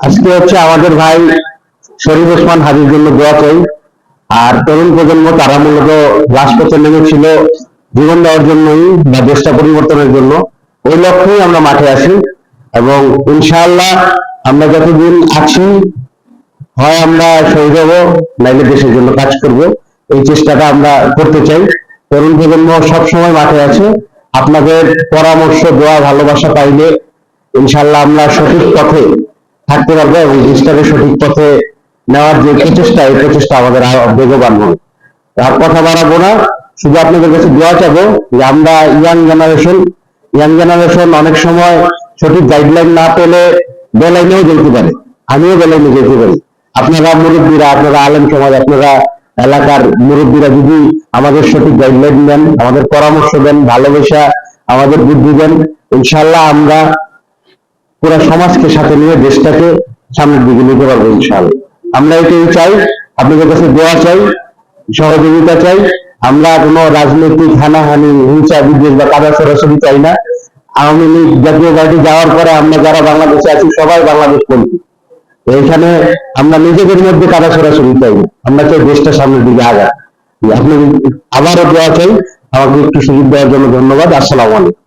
আজকে হচ্ছে আমাদের ভাই শরীফ ওসমান হাজির জন্য দোয়া চাই। আর তরুণ প্রজন্ম তারা মূলত রাজপথে নেমেছিল জীবন দেওয়ার জন্যই বা দেশটা পরিবর্তনের জন্য। ওই লক্ষ্যেই আমরা মাঠে আসি এবং ইনশাআল্লাহ আমরা যতদিন আছি হয় আমরা শহীদ হব, নাইলে দেশের জন্য কাজ করব। এই চেষ্টাটা আমরা করতে চাই। তরুণ প্রজন্ম সবসময় মাঠে আছে। আপনাদের পরামর্শ, দোয়া, ভালোবাসা পাইলে ইনশাআল্লাহ আমরা সঠিক পথে থাকতে পারবো এবং দেশটাকে সঠিক পথে নেওয়ার যে প্রচেষ্টা, এই প্রচেষ্টা আমাদের আরো বেগবান হবে। আর কথা বাড়াবো না, শুধু আপনাদের কাছে দোয়া চাবো যে আমরা ইয়াং জেনারেশন অনেক সময় সঠিক গাইডলাইন না পেলে বেলাইনেও যেতে পারে। আমিও বেলাইনে যেতে পারি। আপনারা মুরব্বীরা, আপনারা আলেম সমাজ, আপনারা এলাকার মুরব্বীরা যদি আমাদের সঠিক গাইডলাইন দেন, আমাদের পরামর্শ দেন, ভালোবাসা আমাদের বুদ্ধি দেন, ইনশাআল্লাহ আমরা পুরো সমাজকে সাথে নিয়ে দেশটাকে সামনের দিকে নিতে পারবো ইনশাআল্লাহ। আমরা এটাই চাই, আপনাদের কাছে দোয়া চাই, সহযোগিতা চাই। আমরা কোনো রাজনৈতিক হানাহানি, হিংসা, বিদ্বেষ বা কাদা সরাসরি চাই না। আওয়ামী লীগ জাতীয় পার্টি যাওয়ার পরে আমরা যারা বাংলাদেশে আছি সবাই বাংলাদেশ পন্থী। এখানে আমরা নিজেদের মধ্যে কাদা সরাসরি চাই না, আমরা চাই দেশটা সামনের দিকে আগা। আপনি আবারও দোয়া চাই। আমাকে একটু সুযোগ দেওয়ার জন্য ধন্যবাদ। আসসালামু আলাইকুম।